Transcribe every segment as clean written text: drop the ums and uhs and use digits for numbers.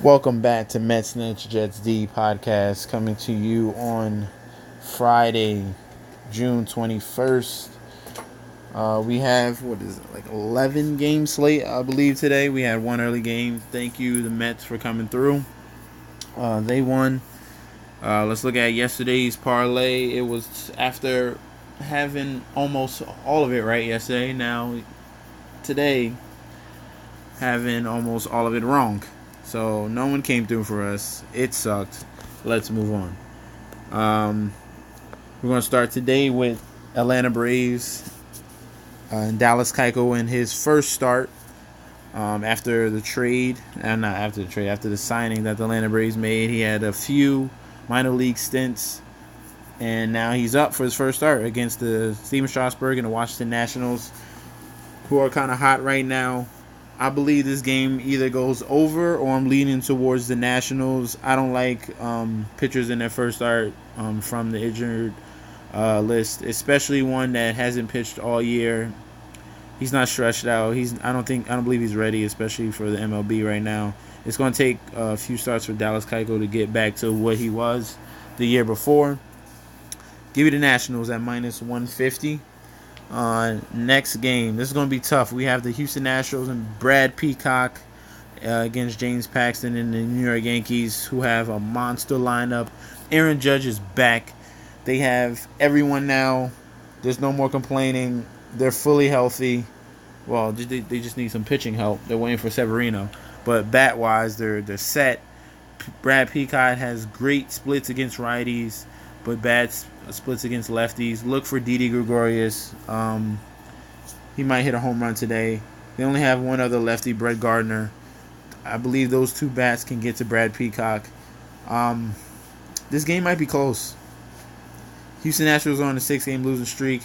Welcome back to Mets Nets Jets D podcast, coming to you on Friday, June 21st. We have, what is it, like 11 game slate, I believe, today. We had one early game. Thank you, the Mets, for coming through. They won. Let's look at yesterday's parlay. It was after having almost all of it right yesterday. Now, today, having almost all of it wrong. So no one came through for us. It sucked. Let's move on. We're going to start today with Atlanta Braves and Dallas Keuchel in his first start after the trade. Not after the trade, after the signing that the Atlanta Braves made. He had a few minor league stints, and now he's up for his first start against the Steven Strasburg and the Washington Nationals, who are kind of hot right now. I believe this game either goes over or I'm leaning towards the Nationals. I don't like pitchers in their first start from the injured list, especially one that hasn't pitched all year. He's not stretched out. I don't believe he's ready, especially for the MLB right now. It's going to take a few starts for Dallas Keuchel to get back to what he was the year before. Give me the Nationals at minus 150. Next game, this is going to be tough. We have the Houston Astros and Brad Peacock against James Paxton and the New York Yankees, who have a monster lineup. Aaron Judge is back. They have everyone now. There's no more complaining. They're fully healthy. Well, they just need some pitching help. They're waiting for Severino. But bat-wise, they're set. Brad Peacock has great splits against righties, but bad splits against lefties. Look for Didi Gregorius. He might hit a home run today. They only have one other lefty, Brett Gardner. I believe those two bats can get to Brad Peacock. This game might be close. Houston Astros are on a 6-game losing streak.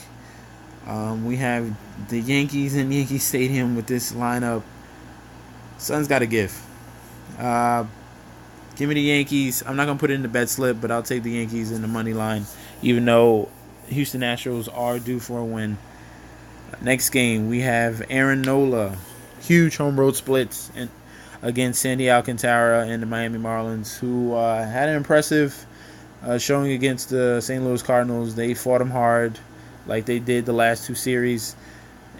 We have the Yankees in Yankee Stadium with this lineup. Sun's got to give. Give me the Yankees. I'm not going to put it in the bet slip, but I'll take the Yankees in the money line, even though Houston Astros are due for a win. Next game, we have Aaron Nola. Huge home road splits against Sandy Alcantara and the Miami Marlins, who had an impressive showing against the St. Louis Cardinals. They fought them hard like they did the last two series.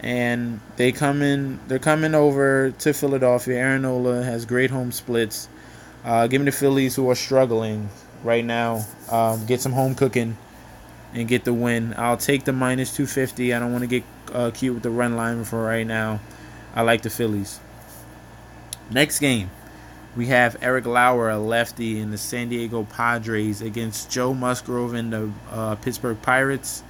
And they're coming over to Philadelphia. Aaron Nola has great home splits. Give me the Phillies, who are struggling right now. Get some home cooking and get the win. I'll take the minus 250. I don't want to get cute with the run line for right now. I like the Phillies. Next game, we have Eric Lauer, a lefty, in the San Diego Padres against Joe Musgrove and the Pittsburgh Pirates.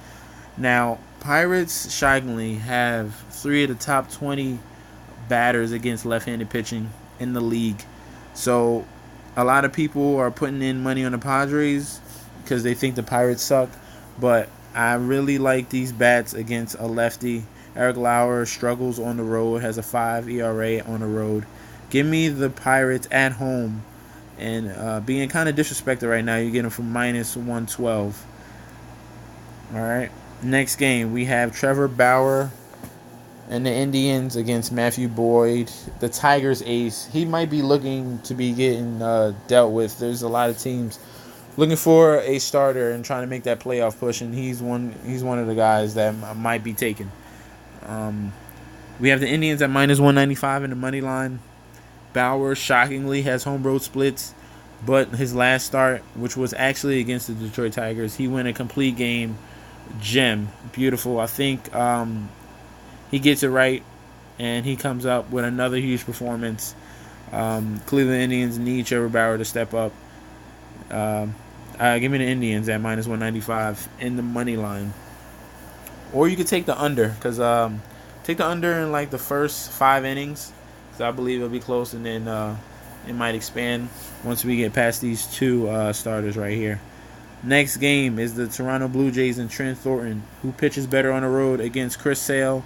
Now, Pirates shockingly have 3 of the top 20 batters against left-handed pitching in the league. So a lot of people are putting in money on the Padres because they think the Pirates suck. But I really like these bats against a lefty. Eric Lauer struggles on the road, has a 5 ERA on the road. Give me the Pirates at home. And being kind of disrespected right now, you get them for minus 112. All right. Next game, we have Trevor Bauer and the Indians against Matthew Boyd, the Tigers ace. He might be looking to be getting dealt with. There's a lot of teams looking for a starter and trying to make that playoff push, and he's one of the guys that might be taken. We have the Indians at minus 195 in the money line. Bauer shockingly has home road splits, but his last start, which was actually against the Detroit Tigers, he went a complete game. Gem, beautiful. I think he gets it right, and he comes up with another huge performance. Cleveland Indians need Trevor Bauer to step up. Give me the Indians at minus 195 in the money line, or you could take the under, because take the under in like the first 5 innings. So I believe it'll be close, and then it might expand once we get past these two starters right here. Next game is the Toronto Blue Jays and Trent Thornton, who pitches better on the road against Chris Sale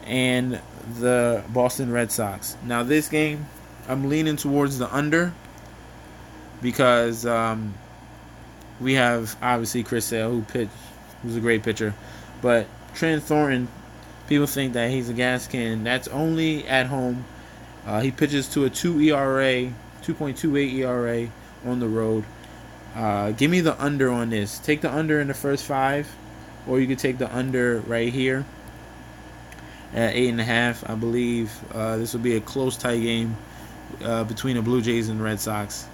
and the Boston Red Sox. Now this game, I'm leaning towards the under because we have obviously Chris Sale, who's a great pitcher, but Trent Thornton, people think that he's a gas can. That's only at home. He pitches to a 2 ERA 2.28 ERA on the road. Give me the under on this. Take the under in the first 5, or you could take the under right here at 8.5. I believe this will be a close, tight game between the Blue Jays and Red Sox.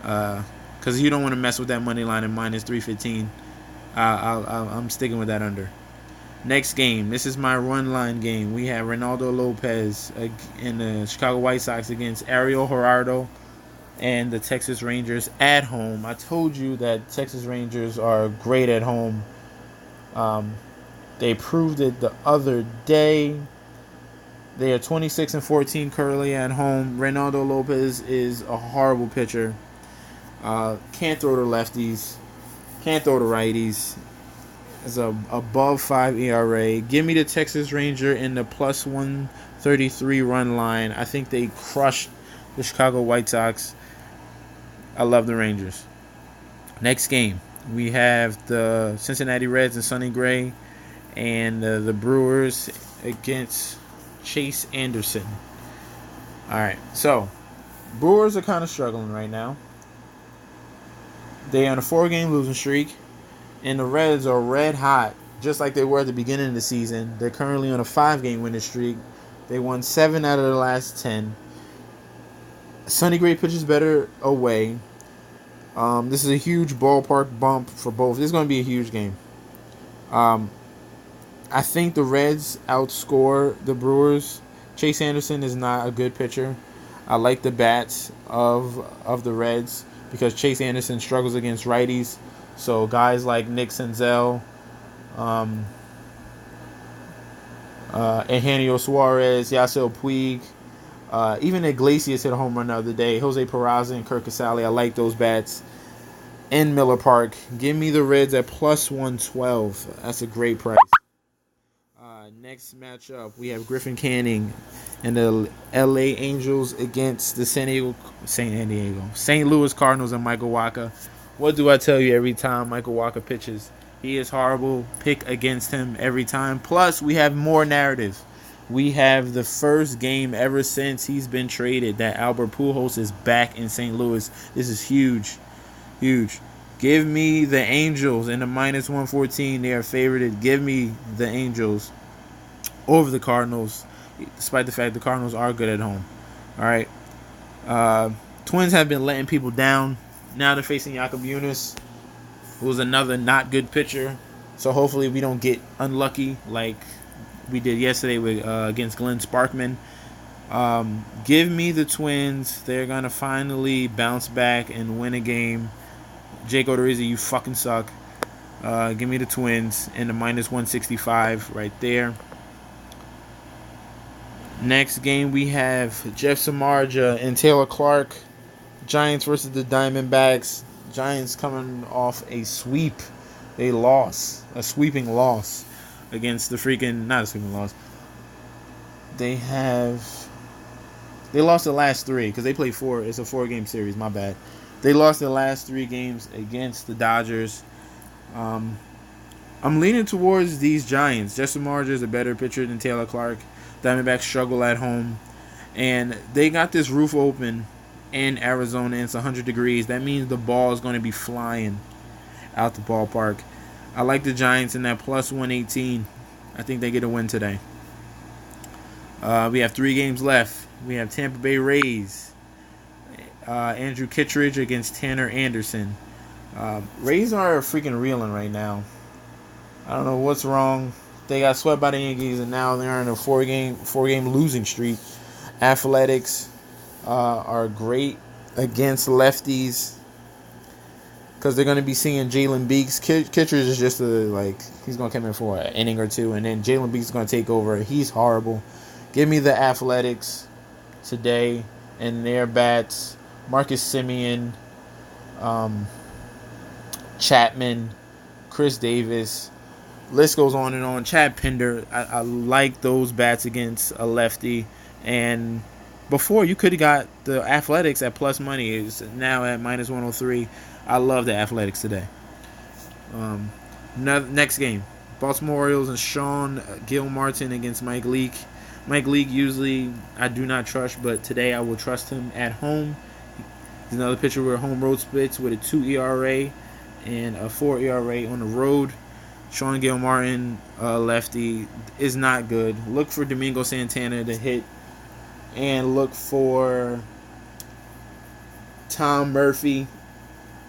Because you don't want to mess with that money line at minus 315. I'm sticking with that under. Next game, this is my run line game. We have Ronaldo Lopez in the Chicago White Sox against Ariel Gerardo and the Texas Rangers at home. I told you that Texas Rangers are great at home. They proved it the other day. They are 26-14 currently at home. Ronaldo Lopez is a horrible pitcher. Can't throw to lefties. Can't throw to righties. It's a above 5 ERA. Give me the Texas Ranger in the plus 133 run line. I think they crushed the Chicago White Sox. I love the Rangers. Next game, we have the Cincinnati Reds and Sonny Gray and the Brewers against Chase Anderson. All right, so Brewers are kind of struggling right now. They are on a 4-game losing streak, and the Reds are red hot, just like they were at the beginning of the season. They're currently on a 5-game winning streak. They won 7 out of the last 10. Sonny Gray pitches better away. This is a huge ballpark bump for both. This is going to be a huge game. I think the Reds outscore the Brewers. Chase Anderson is not a good pitcher. I like the bats of the Reds because Chase Anderson struggles against righties. So guys like Nick Senzel, Eugenio Suarez, Yasiel Puig, even Iglesias hit a home run the other day. Jose Peraza and Kirk Casale. I like those bats. In Miller Park, give me the Reds at plus 112. That's a great price. Next matchup, we have Griffin Canning and the LA Angels against the St. Louis Cardinals and Michael Wacha. What do I tell you every time Michael Wacha pitches? He is horrible. Pick against him every time. Plus, we have more narrative. We have the first game ever since he's been traded that Albert Pujols is back in St. Louis. This is huge. Huge. Give me the Angels in the minus 114. They are favored. Give me the Angels over the Cardinals, despite the fact the Cardinals are good at home. All right. Twins have been letting people down. Now they're facing Jakob Yunis, who's another not good pitcher. So hopefully we don't get unlucky like we did yesterday with against Glenn Sparkman. Give me the Twins. They're going to finally bounce back and win a game. Jake Odorizzi, you fucking suck. Give me the Twins in the minus 165 right there. Next game we have Jeff Samardzija and Taylor Clark. Giants versus the Diamondbacks. Giants coming off a sweep. They lost. A sweeping loss against the freaking... Not a sweeping loss. They lost the last 3 because they played 4. It's a 4-game series. My bad. They lost the last 3 games against the Dodgers. I'm leaning towards these Giants. Jeff Samardzija is a better pitcher than Taylor Clark. Diamondbacks struggle at home. And they got this roof open in Arizona. It's 100 degrees. That means the ball is going to be flying out the ballpark. I like the Giants in that plus 118. I think they get a win today. We have 3 games left. We have Tampa Bay Rays. Andrew Kittredge against Tanner Anderson. Rays are freaking reeling right now. I don't know what's wrong. They got swept by the Yankees, and now they're in a 4-game losing streak. Athletics are great against lefties because they're going to be seeing Jalen Beeks. Kittredge is just he's going to come in for an inning or 2, and then Jalen Beeks is going to take over. He's horrible. Give me the Athletics today and their bats. Marcus Semien, Chapman, Chris Davis. List goes on and on. Chad Pinder. I like those bats against a lefty. And before, you could have got the Athletics at plus money. It's now at minus 103. I love the Athletics today. Next game. Baltimore Orioles and Sean Gilmartin against Mike Leake. Mike Leake usually I do not trust, but today I will trust him at home. He's another pitcher with home road splits with a 2 ERA and a 4 ERA on the road. Sean Gilmartin, lefty, is not good. Look for Domingo Santana to hit, and look for Tom Murphy,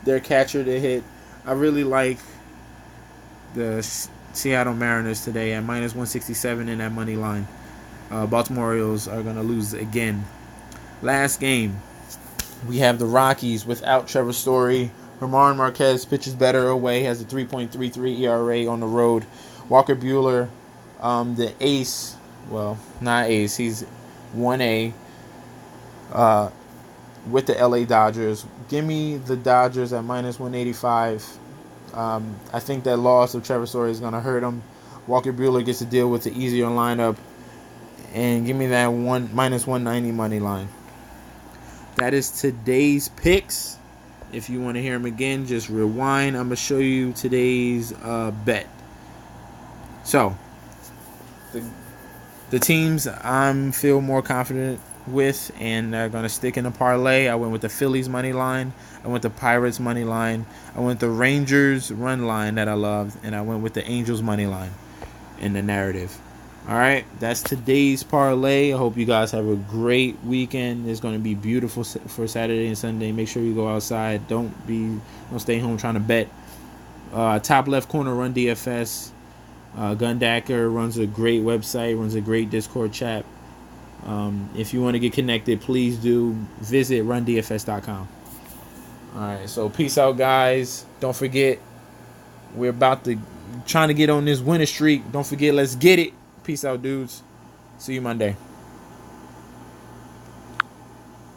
their catcher, to hit. I really like the Seattle Mariners today at minus 167 in that money line. Baltimore Orioles are going to lose again. Last game, we have the Rockies without Trevor Story. Herman Marquez pitches better away, has a 3.33 ERA on the road. Walker Buehler, the ace, well, not ace, he's 1A with the LA Dodgers. Give me the Dodgers at minus 185. I think that loss of Trevor Story is going to hurt him. Walker Buehler gets to deal with the easier lineup. And give me that minus 190 money line. That is today's picks. If you want to hear them again, just rewind. I'm going to show you today's bet. So, the teams I feel more confident with and are going to stick in the parlay. I went with the Phillies money line. I went the Pirates money line. I went the Rangers run line that I loved. And I went with the Angels money line in the narrative. All right, that's today's parlay. I hope you guys have a great weekend. It's going to be beautiful for Saturday and Sunday. Make sure you go outside. Don't stay home trying to bet. Top left corner, Run DFS. Gundacker runs a great website, runs a great Discord chat. If you want to get connected, please do visit rundfs.com. All right, so peace out, guys. Don't forget, we're trying to get on this winning streak. Don't forget, let's get it. Peace out, dudes. See you Monday.